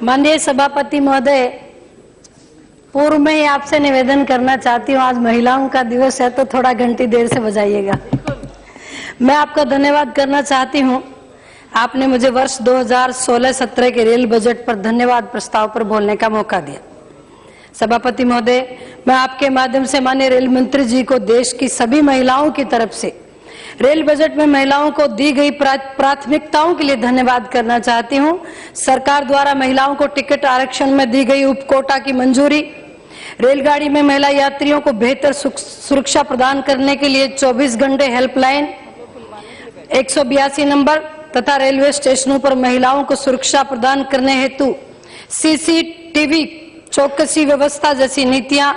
माननीय सभापति महोदय, पूर्व में ही आपसे निवेदन करना चाहती हूँ, आज महिलाओं का दिवस है तो थोड़ा घंटी देर से बजाइएगा। मैं आपका धन्यवाद करना चाहती हूँ, आपने मुझे वर्ष 2016-17 के रेल बजट पर धन्यवाद प्रस्ताव पर बोलने का मौका दिया। सभापति महोदय, मैं आपके माध्यम से माननीय रेल मंत्री जी को देश की सभी महिलाओं की तरफ से रेल बजट में महिलाओं को दी गई प्राथमिकताओं के लिए धन्यवाद करना चाहती हूं। सरकार द्वारा महिलाओं को टिकट आरक्षण में दी गई उप कोटा की मंजूरी, रेलगाड़ी में महिला यात्रियों को बेहतर सुरक्षा प्रदान करने के लिए 24 घंटे हेल्पलाइन 182 नंबर तथा रेलवे स्टेशनों पर महिलाओं को सुरक्षा प्रदान करने हेतु CCTV चौकसी व्यवस्था जैसी नीतियां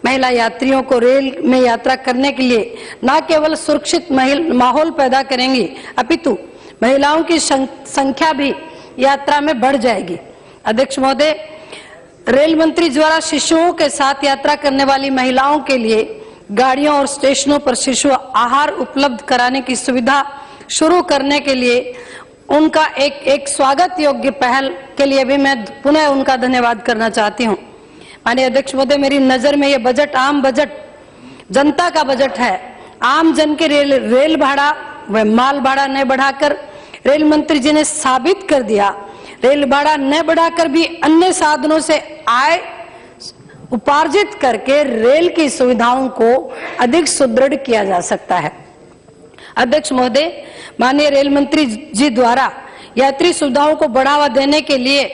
महिला यात्रियों को रेल में यात्रा करने के लिए न केवल सुरक्षित माहौल पैदा करेंगी, अपितु महिलाओं की संख्या भी यात्रा में बढ़ जाएगी। अध्यक्ष महोदय, रेल मंत्री द्वारा शिशुओं के साथ यात्रा करने वाली महिलाओं के लिए गाड़ियों और स्टेशनों पर शिशु आहार उपलब्ध कराने की सुविधा शुरू करने के लिए उनका एक स्वागत योग्य पहल के लिए भी मैं पुनः उनका धन्यवाद करना चाहती हूँ। माननीय अध्यक्ष महोदय, मेरी नजर में ये बजट आम बजट जनता का बजट है। आम जन के रेल भाड़ा व माल भाड़ा न बढ़ाकर रेल मंत्री जी ने साबित कर दिया, रेल भाड़ा न बढ़ाकर भी अन्य साधनों से आय उपार्जित करके रेल की सुविधाओं को अधिक सुदृढ़ किया जा सकता है। अध्यक्ष महोदय, माननीय रेल मंत्री जी द्वारा यात्री सुविधाओं को बढ़ावा देने के लिए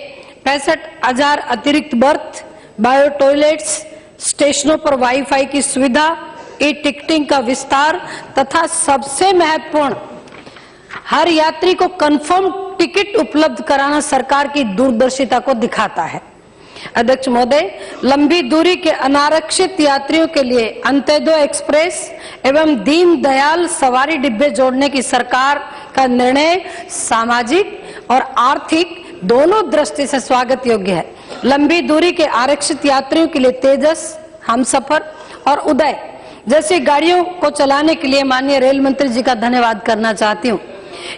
65,000 अतिरिक्त बर्थ, बायो टॉयलेट्स, स्टेशनों पर वाईफाई की सुविधा, टिकटिंग का विस्तार तथा सबसे महत्वपूर्ण हर यात्री को कंफर्म टिकट उपलब्ध कराना सरकार की दूरदर्शिता को दिखाता है। अध्यक्ष महोदय, लंबी दूरी के अनारक्षित यात्रियों के लिए अंत्योदय एक्सप्रेस एवं दीनदयाल सवारी डिब्बे जोड़ने की सरकार का निर्णय सामाजिक और आर्थिक दोनों दृष्टि से स्वागत योग्य है। लंबी दूरी के आरक्षित यात्रियों के लिए तेजस, हमसफर और उदय जैसी गाड़ियों को चलाने के लिए माननीय रेल मंत्री जी का धन्यवाद करना चाहती हूँ।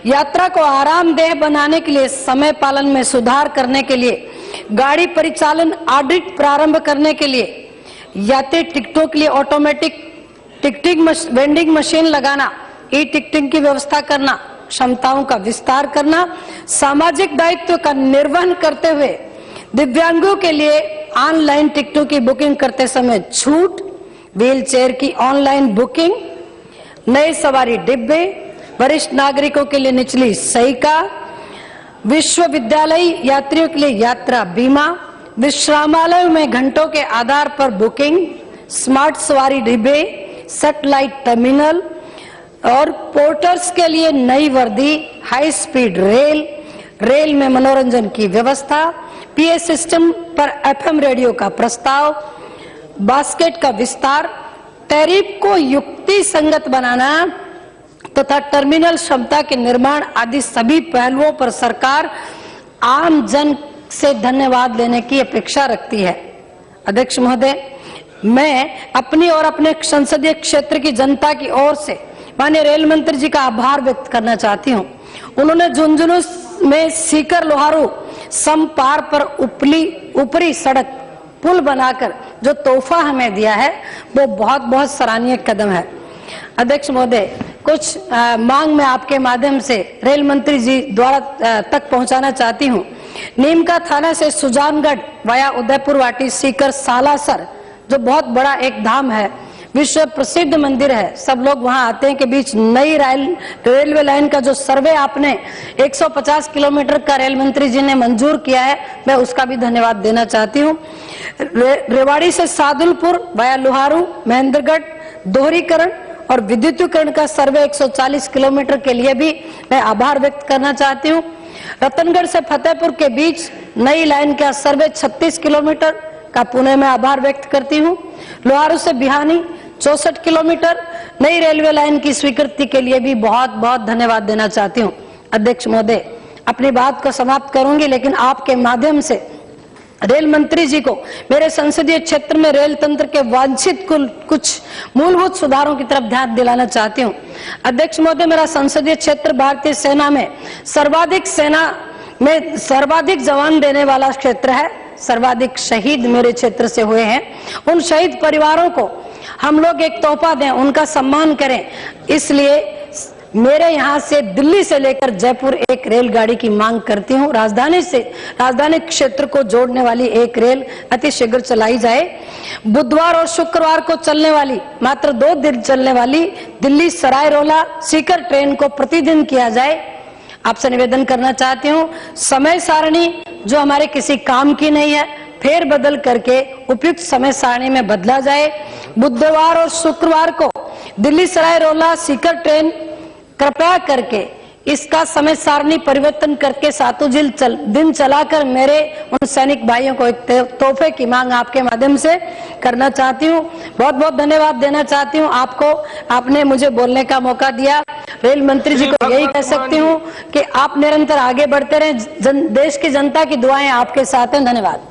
यात्रा को आरामदेह बनाने के लिए समय पालन में सुधार करने के लिए गाड़ी परिचालन ऑडिट प्रारंभ करने के लिए यात्री टिकटों के लिए ऑटोमेटिक टिकटिंग वेंडिंग मशीन लगाना, टिकटिंग की व्यवस्था करना, क्षमताओं का विस्तार करना, सामाजिक दायित्व का निर्वहन करते हुए दिव्यांगों के लिए ऑनलाइन टिकटों की बुकिंग करते समय छूट, व्हील चेयर की ऑनलाइन बुकिंग, नए सवारी डिब्बे, वरिष्ठ नागरिकों के लिए निचली सहिका, विश्वविद्यालय यात्रियों के लिए यात्रा बीमा, विश्रामालयों में घंटों के आधार पर बुकिंग, स्मार्ट सवारी डिब्बे, सैटेलाइट टर्मिनल और पोर्टर्स के लिए नई वर्दी, हाई स्पीड रेल में मनोरंजन की व्यवस्था, PA सिस्टम पर FM रेडियो का प्रस्ताव, बास्केट का विस्तार, टैरिफ को युक्ति संगत बनाना तथा टर्मिनल क्षमता के निर्माण आदि सभी पहलुओं पर सरकार आम जन से धन्यवाद लेने की अपेक्षा रखती है। अध्यक्ष महोदय, मैं अपनी और अपने संसदीय क्षेत्र की जनता की ओर से माननीय रेल मंत्री जी का आभार व्यक्त करना चाहती हूँ। उन्होंने झुंझुनू में सीकर लोहारू समपार पर ऊपरी सड़क पुल बनाकर जो तोहफा हमें दिया है वो बहुत सराहनीय कदम है। अध्यक्ष महोदय, कुछ मांग मैं आपके माध्यम से रेल मंत्री जी द्वारा तक पहुंचाना चाहती हूं। नीमका थाना से सुजानगढ़ वाया उदयपुर वाटी सीकर सालासर जो बहुत बड़ा एक धाम है, विश्व प्रसिद्ध मंदिर है, सब लोग वहां आते हैं, के बीच नई रेलवे लाइन का जो सर्वे आपने 150 किलोमीटर का रेल मंत्री जी ने मंजूर किया है, मैं उसका भी धन्यवाद देना चाहती हूँ। रेवाड़ी से सादुलपुर वाया लोहारू महेंद्रगढ़ दोहरीकरण और विद्युतीकरण का सर्वे 140 किलोमीटर के लिए भी मैं आभार व्यक्त करना चाहती हूँ। रतनगढ़ से फतेहपुर के बीच नई लाइन का सर्वे 36 किलोमीटर का पुणे में आभार व्यक्त करती हूँ। लोहारू से बिहानी 64 किलोमीटर नई रेलवे लाइन की स्वीकृति के लिए भी बहुत धन्यवाद देना चाहती हूँ। अध्यक्ष महोदय, अपनी बात को समाप्त करूंगी, लेकिन आपके माध्यम से रेल मंत्री जी को मेरे संसदीय क्षेत्र में रेल तंत्र के वांछित कुछ मूलभूत सुधारों की तरफ ध्यान दिलाना चाहती हूं। अध्यक्ष महोदय, मेरा संसदीय क्षेत्र भारतीय सेना में सर्वाधिक सेना में सर्वाधिक जवान देने वाला क्षेत्र है, सर्वाधिक शहीद मेरे क्षेत्र से हुए हैं। उन शहीद परिवारों को हम लोग एक तोहफा दें, उनका सम्मान करें, इसलिए मेरे यहाँ से दिल्ली से लेकर जयपुर एक रेलगाड़ी की मांग करती हूँ। राजधानी क्षेत्र को जोड़ने वाली एक रेल अति शीघ्र चलाई जाए। बुधवार और शुक्रवार को चलने वाली, मात्र 2 दिन चलने वाली दिल्ली सराय रोला सीकर ट्रेन को प्रतिदिन किया जाए। आपसे निवेदन करना चाहती हूँ, समय सारणी जो हमारे किसी काम की नहीं है, फेर बदल करके उपयुक्त समय सारणी में बदला जाए। बुधवार और शुक्रवार को दिल्ली सराय रोला सीकर ट्रेन कृपया करके इसका समय सारणी परिवर्तन करके 7 दिन चलाकर मेरे उन सैनिक भाइयों को एक तोहफे की मांग आपके माध्यम से करना चाहती हूँ। बहुत बहुत धन्यवाद देना चाहती हूँ आपको, आपने मुझे बोलने का मौका दिया। रेल मंत्री जी को यही कह सकती हूँ कि आप निरंतर आगे बढ़ते रहें, देश की जनता की दुआएं आपके साथ हैं। धन्यवाद।